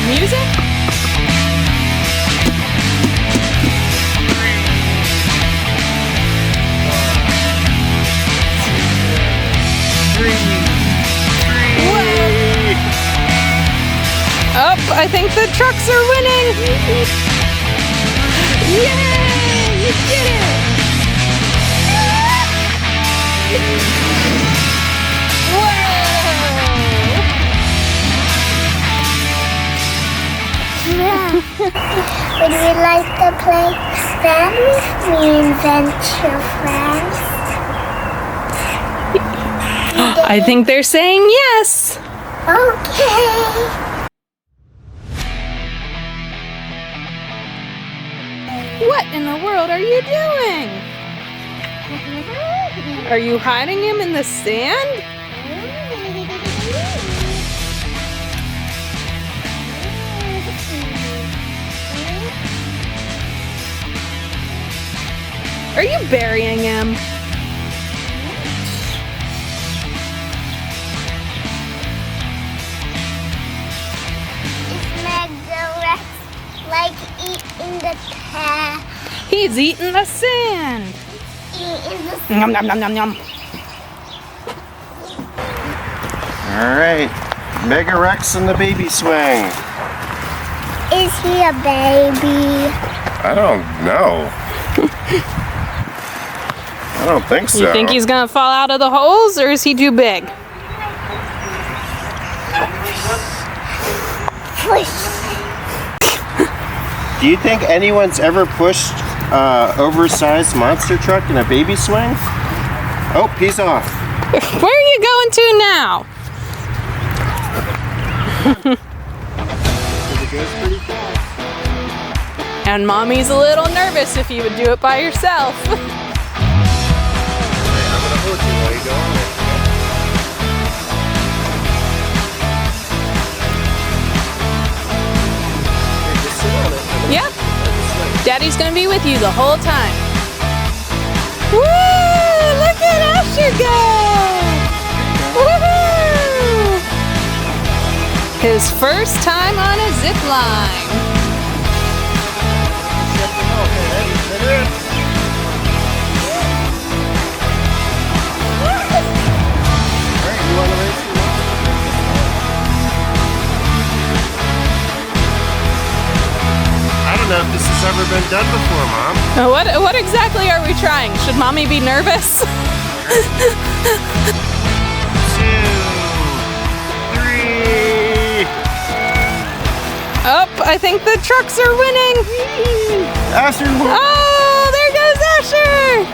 music? Oh, I think the trucks are winning! Yay! You did it! Would you like to play Stand With Me and Venture Friends? I think they're saying yes! Okay. What in the world are you doing? Are you hiding him in the sand? Are you burying him? Wrex like eating the cat. He's eating the sand. Nom nom nom nom nom. All right, Mega Wrex and the baby swing. Is he a baby? I don't know. I don't think so. You think he's gonna fall out of the holes, or is he too big? Do you think anyone's ever pushed oversized monster truck in a baby swing? Oh, he's off. Where are you going to now? It goes pretty fast. And Mommy's a little nervous if you would do it by yourself. I'm gonna hold you while you go on it. Okay, just sit on it. Yep. Daddy's gonna be with you the whole time. Woo! Look at Asher go! Woohoo! His first time on a zip line. I don't know if this has ever been done before, Mom. What exactly are we trying? Should Mommy be nervous? 2, 3. Oh, I think the trucks are winning. Asher won. Oh, there goes Asher.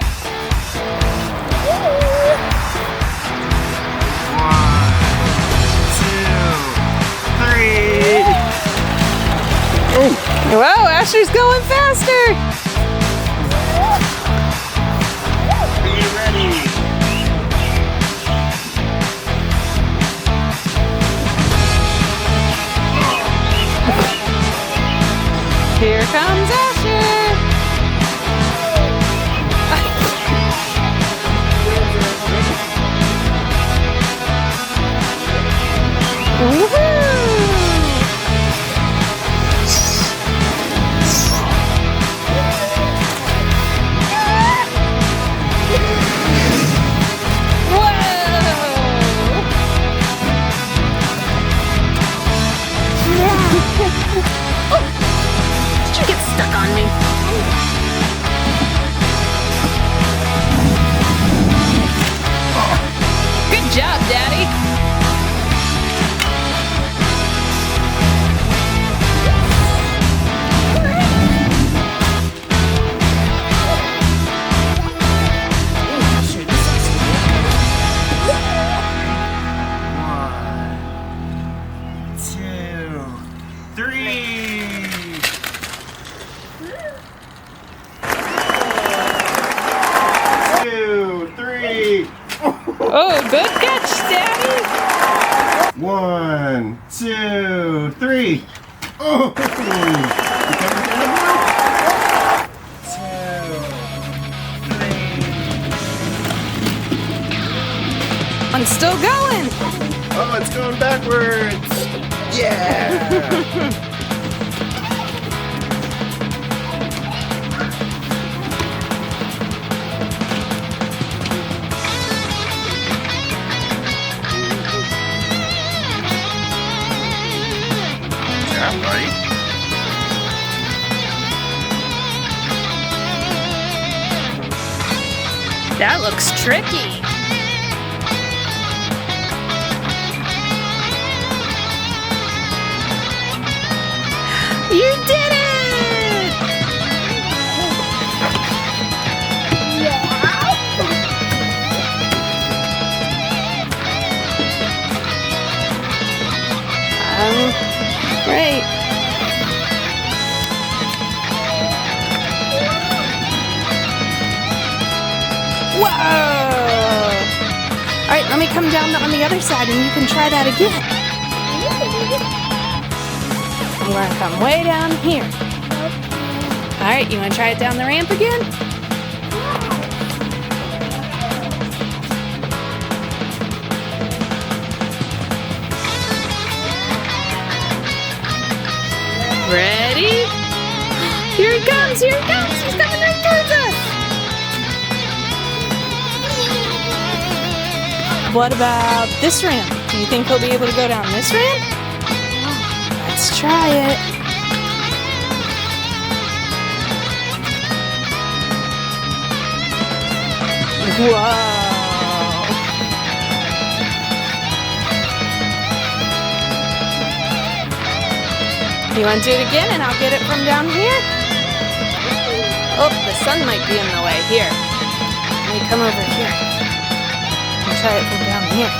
1, 2, 3. Whoa, Asher's going faster. Are you ready? Here comes Asher. Woohoo! Good job, Daddy. Oh, good catch, Daddy. 1, 2, 3. Oh, you coming down now? 2, 3. I'm still going. Oh, it's going backwards. Yeah. That looks tricky. You did it! Right. Whoa! All right, let me come down on the other side and you can try that again. I'm gonna come way down here. All right, you wanna try it down the ramp again? Ready? Here he comes, here he comes. He's coming right towards us. What about this ramp? Do you think he'll be able to go down this ramp? Let's try it. Whoa. You want to do it again and I'll get it from down here? Oh, the sun might be in the way. Here. Let me come over here. I'll try it from down here.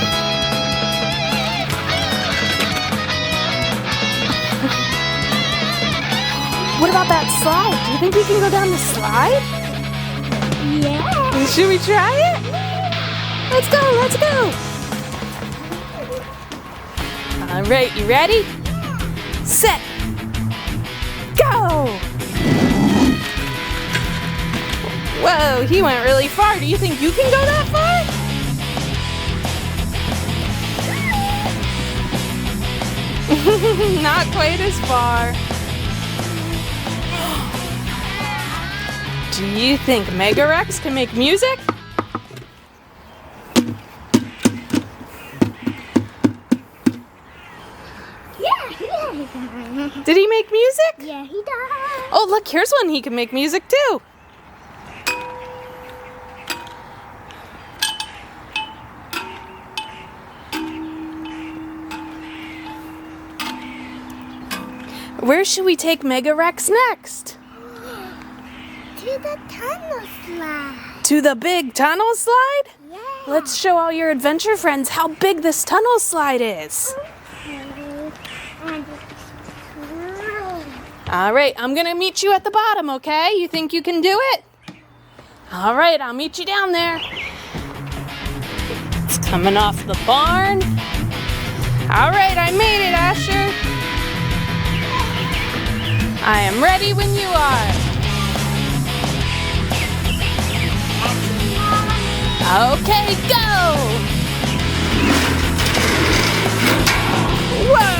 What about that slide? Do you think we can go down the slide? Yeah. Should we try it? Let's go, let's go. All right, you ready? Set. Go! Whoa, he went really far. Do you think you can go that far? Not quite as far. Do you think Mega Wrex can make music? Yeah. Did he make music? Yeah, he does. Oh, look, here's one he can make music too. Where should we take Mega Wrex next? To the tunnel slide. To the big tunnel slide? Yeah. Let's show all your adventure friends how big this tunnel slide is. All right, I'm gonna meet you at the bottom, okay? You think you can do it? All right, I'll meet you down there. It's coming off the barn. All right, I made it, Asher. I am ready when you are. Okay, go! Whoa!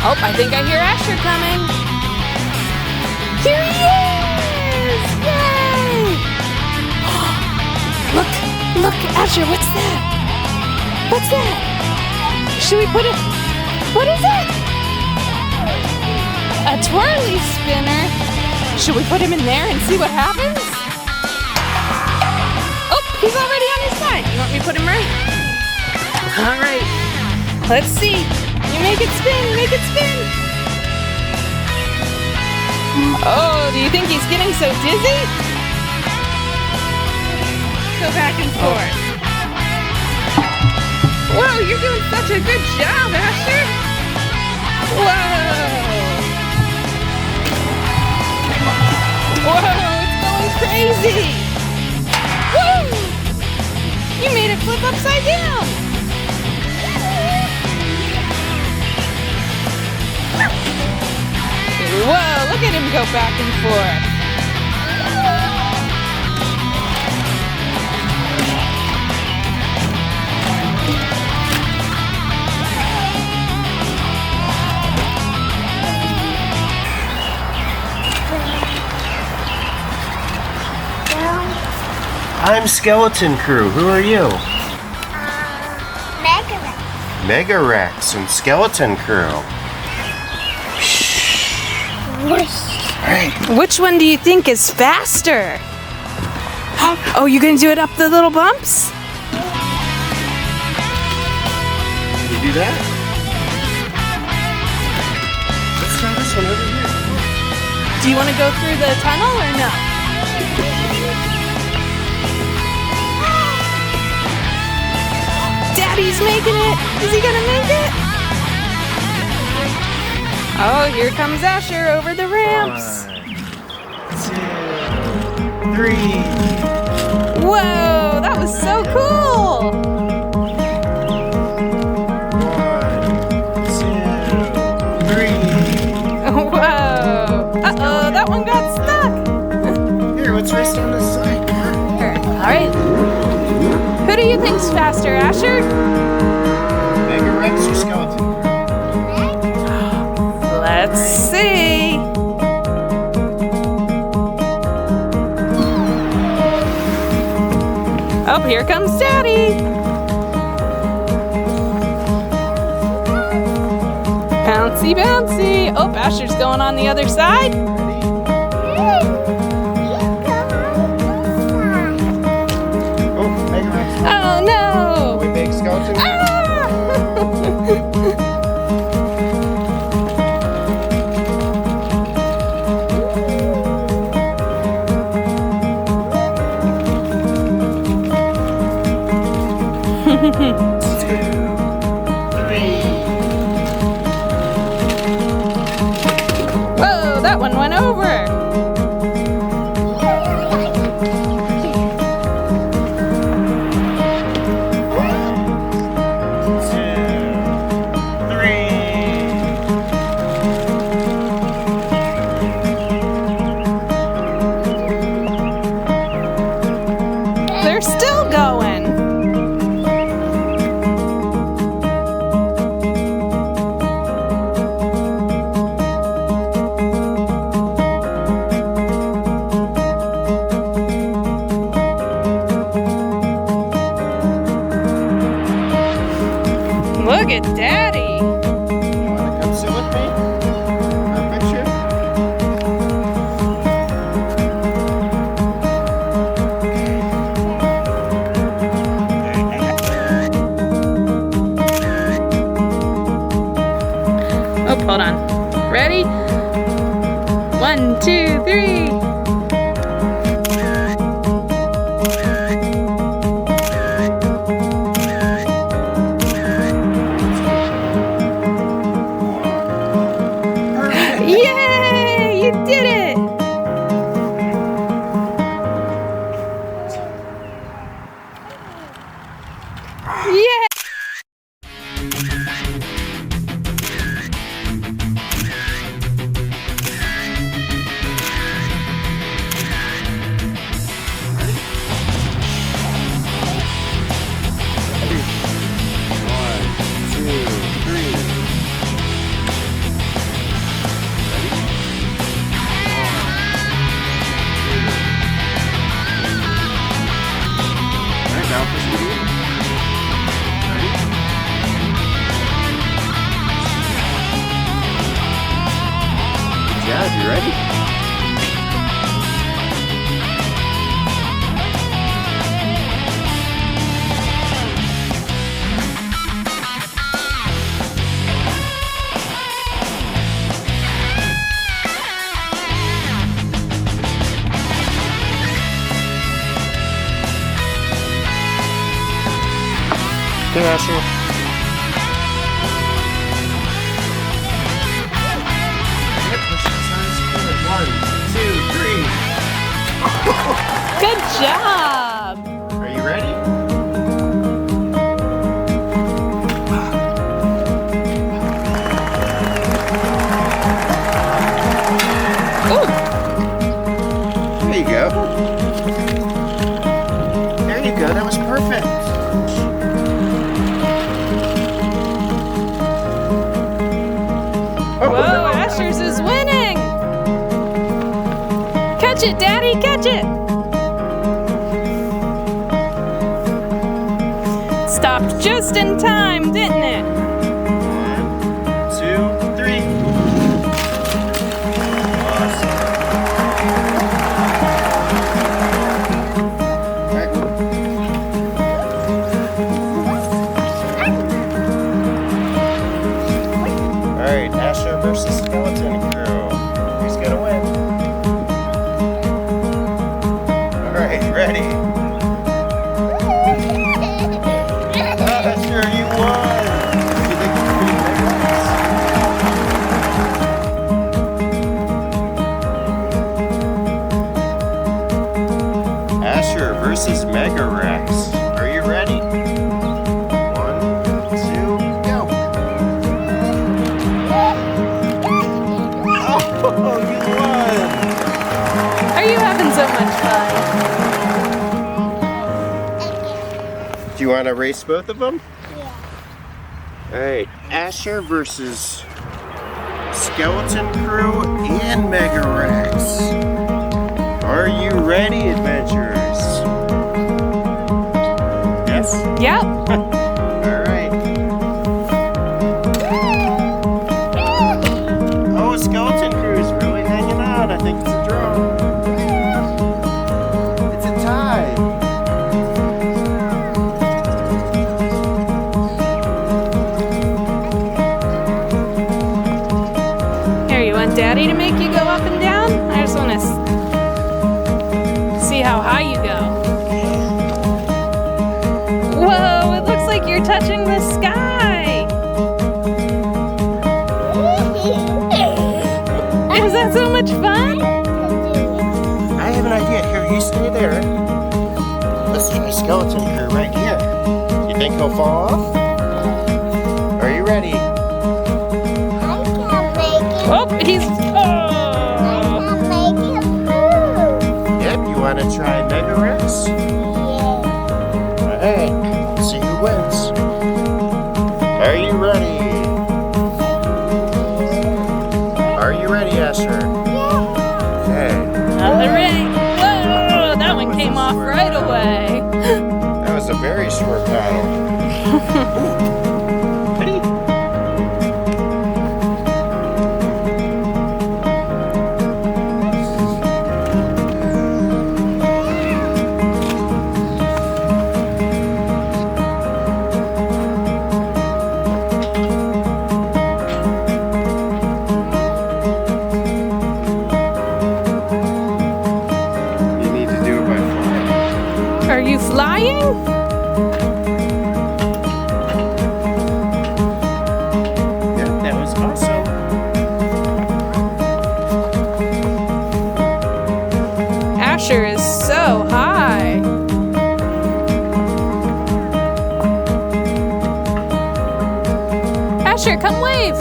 Oh, I think I hear Asher coming. Here he is! Yay! Look, Asher, what's that? What's that? Should we put it? What is it? A twirly spinner. Should we put him in there and see what happens? Oh, he's already on his side. You want me to put him right? All right. Let's see. You make it spin. Make it spin. Oh, do you think he's getting so dizzy? Go back and forth. Whoa, you're doing such a good job, Asher. Whoa. Whoa, it's going crazy! Woo! You made it flip upside down! Whoa, look at him go back and forth. I'm Skeleton Crew. Who are you? Mega Wrex. Mega Wrex and Skeleton Crew. Whoosh. right. Which one do you think is faster? Oh, you gonna do it up the little bumps? Can you do that? Let's try this one over here. Do you want to go through the tunnel or no? Daddy's making it. Is he gonna make it? Oh, here comes Asher over the ramps. 1, 2, 3. Whoa, that was so cool. 1, 2, 3. Whoa. Uh-oh, that one got stuck. Here, let's race down this side. All right. Who do you think's faster, Asher? Mega Wrex or Skeleton Crew? Let's see. Oh, here comes Daddy. Bouncy, bouncy. Oh, Asher's going on the other side. Oh, Mega Wrex. Oh, no. We make Skeleton Crew. Ah! Whoa, that one went over. They're still going. Look at Daddy. You wanna come sit with me? For a picture? Oh, hold on. Ready? 1, 2, 3. Yay! You did it! Yay! Yeah, you ready? Here, Asher. One, two, three. Good job! Are you ready? Ooh. There you go. There you go. That was perfect. Whoa, Asher's is winning! Catch it, Daddy, catch it! Stopped just in time, didn't it? 1, 2, 3. Awesome. Asher versus Skeleton Crew. Who's gonna win? Alright, ready? Asher, you won! You think it's pretty nice? Asher versus Mega Wrex. Are you ready? 1, 2, go! Oh, you won! Are you having so much fun? Do you want to race both of them? Yeah. Alright, Asher versus Skeleton Crew and Mega Wrex. Are you ready, adventurers? Yes? Yep. Alright. Oh, Skeleton Crew is really hanging out. I think it's a draw. It's a tie. Here, you want Daddy to make you go up and down? I just want to see how high you go. Whoa, it looks like you're touching the sky. Is that so much fun? I have an idea. Here, you stay there. Let's try Skeleton Crew right here. You think he'll fall off? Are you ready? I can't make it. Oh, he's. I Oh! can't make it through. Yep, you want to try Mega Wrex? Yeah. Alright, let's see who wins. Are you ready? Are you ready, Asher? Okay. Alright. Whoa, that one came off right away. That was a very short battle. Ready? You need to do it by flying. Are you flying? Yep, that was awesome. Asher is so high. Asher, come wave.